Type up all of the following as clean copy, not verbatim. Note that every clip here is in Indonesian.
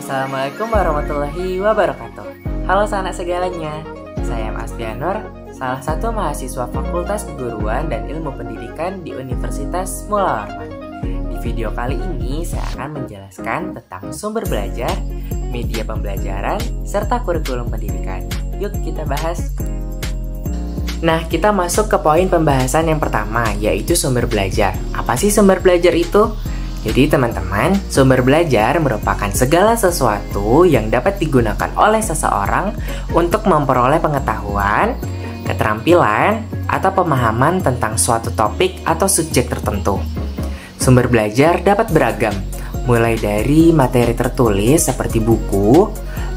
Assalamualaikum warahmatullahi wabarakatuh. Halo sanak segalanya, saya Mas Bianur, salah satu mahasiswa Fakultas Keguruan dan Ilmu Pendidikan di Universitas Mula Warman. Di video kali ini saya akan menjelaskan tentang sumber belajar, media pembelajaran, serta kurikulum pendidikan. Yuk kita bahas. Nah, kita masuk ke poin pembahasan yang pertama, yaitu sumber belajar. Apa sih sumber belajar itu? Jadi teman-teman, sumber belajar merupakan segala sesuatu yang dapat digunakan oleh seseorang untuk memperoleh pengetahuan, keterampilan, atau pemahaman tentang suatu topik atau subjek tertentu. Sumber belajar dapat beragam, mulai dari materi tertulis seperti buku,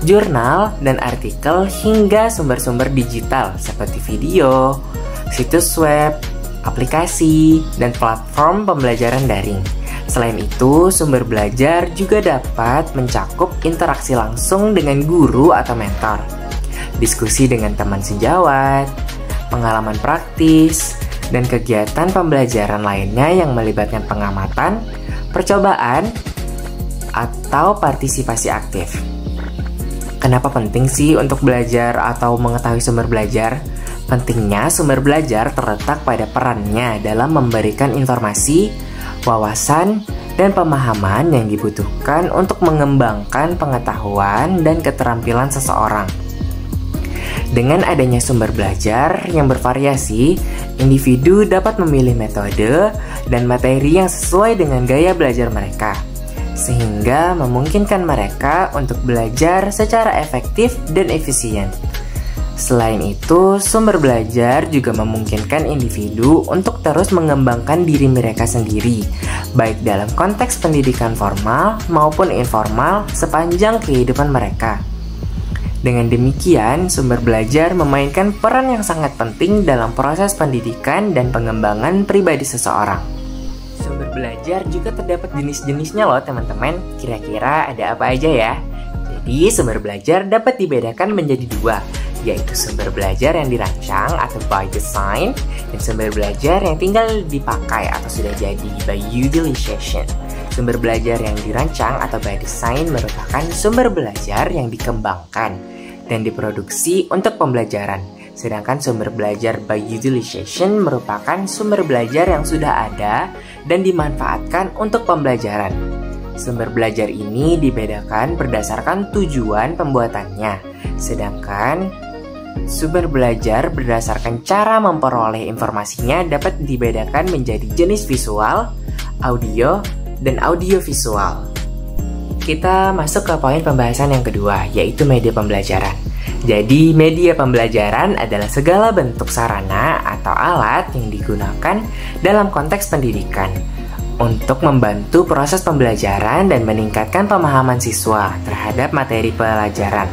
jurnal, dan artikel hingga sumber-sumber digital seperti video, situs web, aplikasi, dan platform pembelajaran daring. Selain itu, sumber belajar juga dapat mencakup interaksi langsung dengan guru atau mentor, diskusi dengan teman sejawat, pengalaman praktis, dan kegiatan pembelajaran lainnya yang melibatkan pengamatan, percobaan, atau partisipasi aktif. Kenapa penting sih untuk belajar atau mengetahui sumber belajar? Pentingnya sumber belajar terletak pada perannya dalam memberikan informasi, wawasan, dan pemahaman yang dibutuhkan untuk mengembangkan pengetahuan dan keterampilan seseorang. Dengan adanya sumber belajar yang bervariasi, individu dapat memilih metode dan materi yang sesuai dengan gaya belajar mereka, sehingga memungkinkan mereka untuk belajar secara efektif dan efisien. Selain itu, sumber belajar juga memungkinkan individu untuk terus mengembangkan diri mereka sendiri, baik dalam konteks pendidikan formal maupun informal sepanjang kehidupan mereka. Dengan demikian, sumber belajar memainkan peran yang sangat penting dalam proses pendidikan dan pengembangan pribadi seseorang. Sumber belajar juga terdapat jenis-jenisnya loh teman-teman. Kira-kira ada apa aja ya? Jadi, sumber belajar dapat dibedakan menjadi dua, yaitu sumber belajar yang dirancang atau by design, dan sumber belajar yang tinggal dipakai atau sudah jadi by utilization. Sumber belajar yang dirancang atau by design merupakan sumber belajar yang dikembangkan dan diproduksi untuk pembelajaran. Sedangkan sumber belajar by utilization merupakan sumber belajar yang sudah ada dan dimanfaatkan untuk pembelajaran. Sumber belajar ini dibedakan berdasarkan tujuan pembuatannya, sedangkan sumber belajar berdasarkan cara memperoleh informasinya dapat dibedakan menjadi jenis visual, audio, dan audiovisual. Kita masuk ke poin pembahasan yang kedua, yaitu media pembelajaran. Jadi, media pembelajaran adalah segala bentuk sarana atau alat yang digunakan dalam konteks pendidikan untuk membantu proses pembelajaran dan meningkatkan pemahaman siswa terhadap materi pelajaran.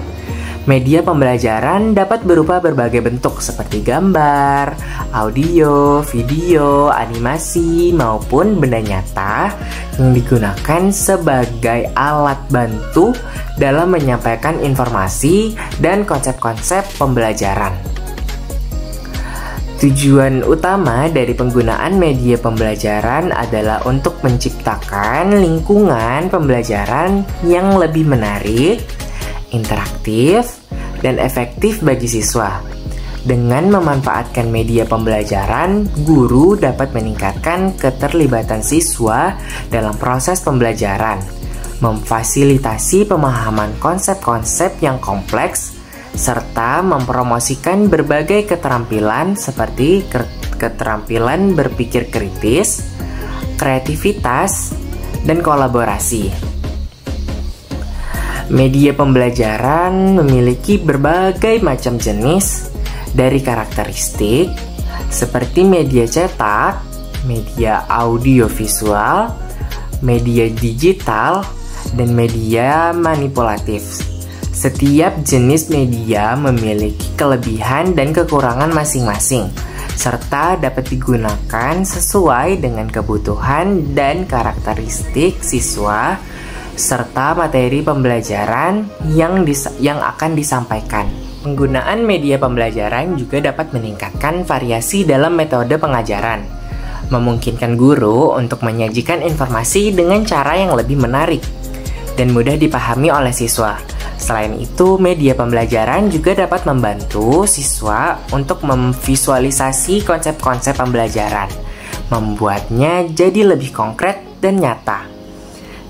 Media pembelajaran dapat berupa berbagai bentuk seperti gambar, audio, video, animasi, maupun benda nyata yang digunakan sebagai alat bantu dalam menyampaikan informasi dan konsep-konsep pembelajaran. Tujuan utama dari penggunaan media pembelajaran adalah untuk menciptakan lingkungan pembelajaran yang lebih menarik, interaktif, dan efektif bagi siswa. Dengan memanfaatkan media pembelajaran, guru dapat meningkatkan keterlibatan siswa dalam proses pembelajaran, memfasilitasi pemahaman konsep-konsep yang kompleks, serta mempromosikan berbagai keterampilan seperti keterampilan berpikir kritis, kreativitas, dan kolaborasi. Media pembelajaran memiliki berbagai macam jenis dari karakteristik seperti media cetak, media audiovisual, media digital, dan media manipulatif. Setiap jenis media memiliki kelebihan dan kekurangan masing-masing, serta dapat digunakan sesuai dengan kebutuhan dan karakteristik siswa serta materi pembelajaran yang akan disampaikan. Penggunaan media pembelajaran juga dapat meningkatkan variasi dalam metode pengajaran, memungkinkan guru untuk menyajikan informasi dengan cara yang lebih menarik. dan mudah dipahami oleh siswa. Selain itu, media pembelajaran juga dapat membantu siswa untuk memvisualisasi konsep-konsep pembelajaran, membuatnya jadi lebih konkret dan nyata.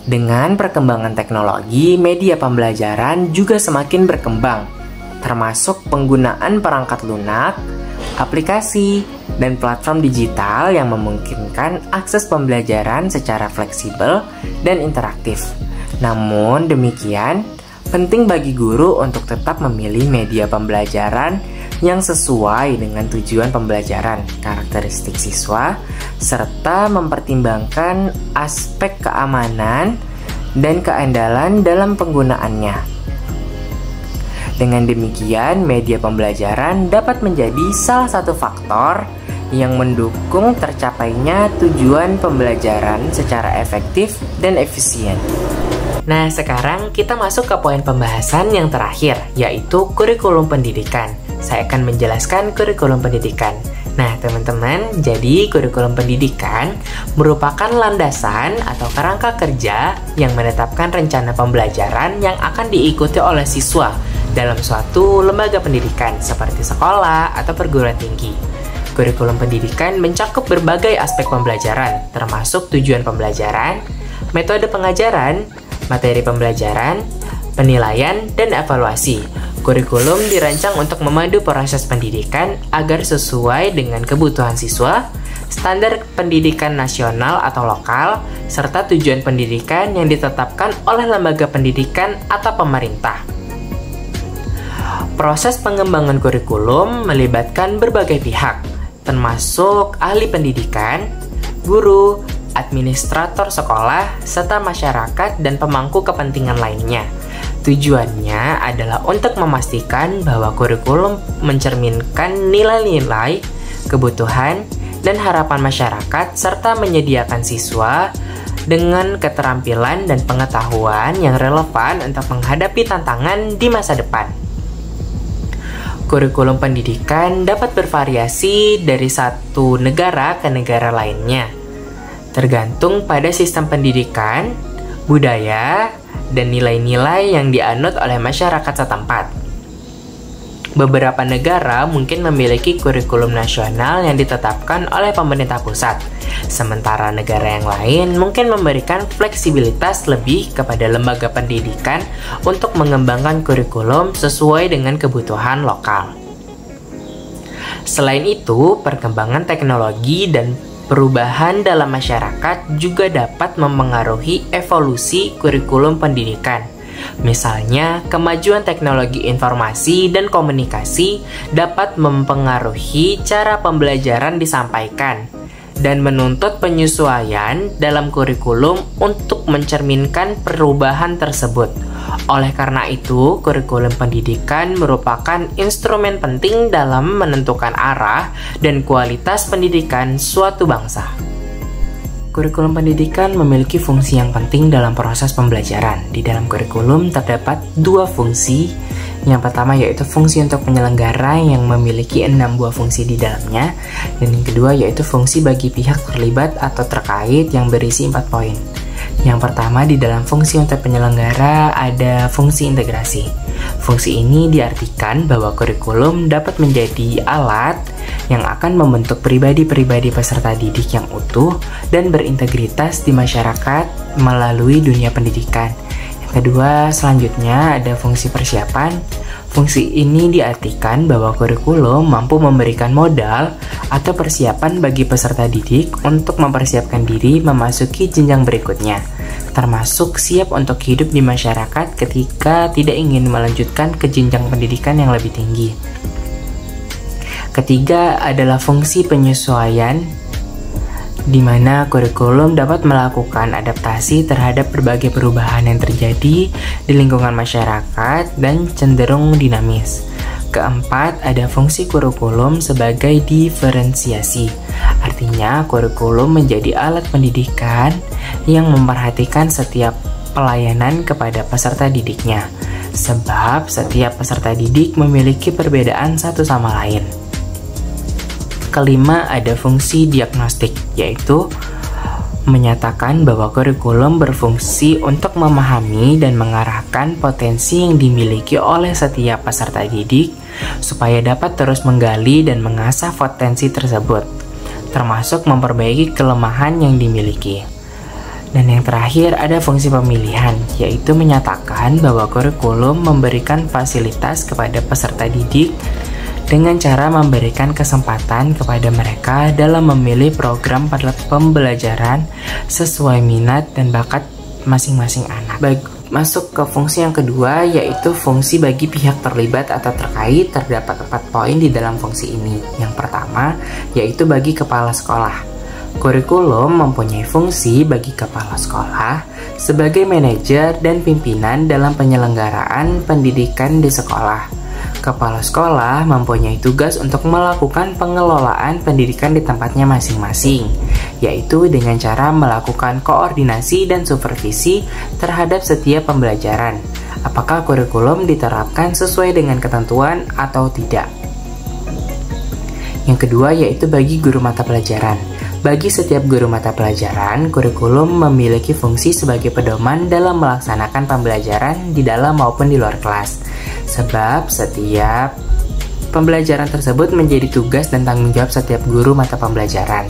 Dengan perkembangan teknologi, media pembelajaran juga semakin berkembang, termasuk penggunaan perangkat lunak, aplikasi, dan platform digital yang memungkinkan akses pembelajaran secara fleksibel dan interaktif. Namun demikian, penting bagi guru untuk tetap memilih media pembelajaran yang sesuai dengan tujuan pembelajaran, karakteristik siswa, serta mempertimbangkan aspek keamanan dan keandalan dalam penggunaannya. Dengan demikian, media pembelajaran dapat menjadi salah satu faktor yang mendukung tercapainya tujuan pembelajaran secara efektif dan efisien. Nah, sekarang kita masuk ke poin pembahasan yang terakhir, yaitu kurikulum pendidikan. Saya akan menjelaskan kurikulum pendidikan. Nah, teman-teman, jadi kurikulum pendidikan merupakan landasan atau kerangka kerja yang menetapkan rencana pembelajaran yang akan diikuti oleh siswa dalam suatu lembaga pendidikan seperti sekolah atau perguruan tinggi. Kurikulum pendidikan mencakup berbagai aspek pembelajaran, termasuk tujuan pembelajaran, metode pengajaran, materi pembelajaran, penilaian, dan evaluasi. Kurikulum dirancang untuk memandu proses pendidikan agar sesuai dengan kebutuhan siswa, standar pendidikan nasional atau lokal, serta tujuan pendidikan yang ditetapkan oleh lembaga pendidikan atau pemerintah. Proses pengembangan kurikulum melibatkan berbagai pihak, termasuk ahli pendidikan, guru, administrator sekolah, serta masyarakat dan pemangku kepentingan lainnya. Tujuannya adalah untuk memastikan bahwa kurikulum mencerminkan nilai-nilai, kebutuhan, dan harapan masyarakat, serta menyediakan siswa dengan keterampilan dan pengetahuan yang relevan untuk menghadapi tantangan di masa depan. Kurikulum pendidikan dapat bervariasi dari satu negara ke negara lainnya, tergantung pada sistem pendidikan, budaya, dan nilai-nilai yang dianut oleh masyarakat setempat. Beberapa negara mungkin memiliki kurikulum nasional yang ditetapkan oleh pemerintah pusat, sementara negara yang lain mungkin memberikan fleksibilitas lebih kepada lembaga pendidikan untuk mengembangkan kurikulum sesuai dengan kebutuhan lokal. Selain itu, perkembangan teknologi dan perubahan dalam masyarakat juga dapat mempengaruhi evolusi kurikulum pendidikan. Misalnya, kemajuan teknologi informasi dan komunikasi dapat mempengaruhi cara pembelajaran disampaikan dan menuntut penyesuaian dalam kurikulum untuk mencerminkan perubahan tersebut. Oleh karena itu, kurikulum pendidikan merupakan instrumen penting dalam menentukan arah dan kualitas pendidikan suatu bangsa. Kurikulum pendidikan memiliki fungsi yang penting dalam proses pembelajaran. Di dalam kurikulum terdapat dua fungsi. Yang pertama yaitu fungsi untuk penyelenggara yang memiliki 6 buah fungsi di dalamnya. Dan yang kedua yaitu fungsi bagi pihak terlibat atau terkait yang berisi 4 poin. Yang pertama, di dalam fungsi untuk penyelenggara ada fungsi integrasi. Fungsi ini diartikan bahwa kurikulum dapat menjadi alat yang akan membentuk pribadi-pribadi peserta didik yang utuh dan berintegritas di masyarakat melalui dunia pendidikan. Yang kedua, selanjutnya ada fungsi persiapan. Fungsi ini diartikan bahwa kurikulum mampu memberikan modal atau persiapan bagi peserta didik untuk mempersiapkan diri memasuki jenjang berikutnya, termasuk siap untuk hidup di masyarakat ketika tidak ingin melanjutkan ke jenjang pendidikan yang lebih tinggi. Ketiga adalah fungsi penyesuaian, di mana kurikulum dapat melakukan adaptasi terhadap berbagai perubahan yang terjadi di lingkungan masyarakat dan cenderung dinamis. Keempat, ada fungsi kurikulum sebagai diferensiasi. Artinya, kurikulum menjadi alat pendidikan yang memperhatikan setiap pelayanan kepada peserta didiknya, sebab setiap peserta didik memiliki perbedaan satu sama lain. Kelima, ada fungsi diagnostik, yaitu menyatakan bahwa kurikulum berfungsi untuk memahami dan mengarahkan potensi yang dimiliki oleh setiap peserta didik supaya dapat terus menggali dan mengasah potensi tersebut, termasuk memperbaiki kelemahan yang dimiliki. Dan yang terakhir ada fungsi pemilihan, yaitu menyatakan bahwa kurikulum memberikan fasilitas kepada peserta didik dengan cara memberikan kesempatan kepada mereka dalam memilih program pembelajaran sesuai minat dan bakat masing-masing anak. Masuk ke fungsi yang kedua, yaitu fungsi bagi pihak terlibat atau terkait. Terdapat 4 poin di dalam fungsi ini. Yang pertama, yaitu bagi kepala sekolah. Kurikulum mempunyai fungsi bagi kepala sekolah sebagai manajer dan pimpinan dalam penyelenggaraan pendidikan di sekolah. Kepala sekolah mempunyai tugas untuk melakukan pengelolaan pendidikan di tempatnya masing-masing, yaitu dengan cara melakukan koordinasi dan supervisi terhadap setiap pembelajaran. Apakah kurikulum diterapkan sesuai dengan ketentuan atau tidak? Yang kedua yaitu bagi guru mata pelajaran. Bagi setiap guru mata pelajaran, kurikulum memiliki fungsi sebagai pedoman dalam melaksanakan pembelajaran di dalam maupun di luar kelas. Sebab setiap pembelajaran tersebut menjadi tugas dan tanggung jawab setiap guru mata pembelajaran.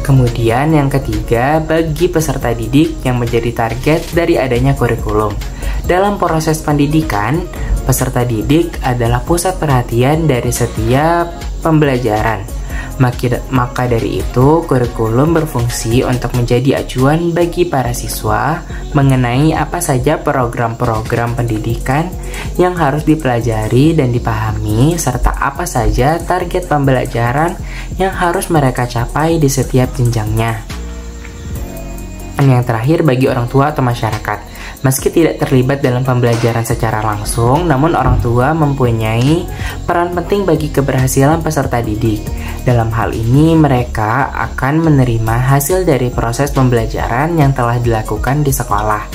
Kemudian yang ketiga, bagi peserta didik yang menjadi target dari adanya kurikulum. Dalam proses pendidikan, peserta didik adalah pusat perhatian dari setiap pembelajaran. Maka dari itu, kurikulum berfungsi untuk menjadi acuan bagi para siswa mengenai apa saja program-program pendidikan yang harus dipelajari dan dipahami, serta apa saja target pembelajaran yang harus mereka capai di setiap jenjangnya. Dan yang terakhir, bagi orang tua atau masyarakat. Meski tidak terlibat dalam pembelajaran secara langsung, namun orang tua mempunyai peran penting bagi keberhasilan peserta didik. Dalam hal ini, mereka akan menerima hasil dari proses pembelajaran yang telah dilakukan di sekolah.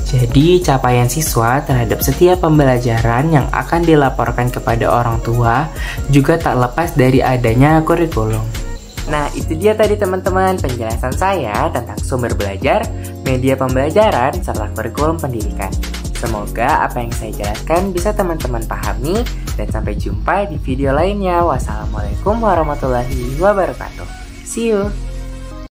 Jadi, capaian siswa terhadap setiap pembelajaran yang akan dilaporkan kepada orang tua juga tak lepas dari adanya kurikulum. Nah, itu dia tadi teman-teman penjelasan saya tentang sumber belajar, media pembelajaran, serta kurikulum pendidikan. Semoga apa yang saya jelaskan bisa teman-teman pahami, dan sampai jumpa di video lainnya. Wassalamualaikum warahmatullahi wabarakatuh. See you!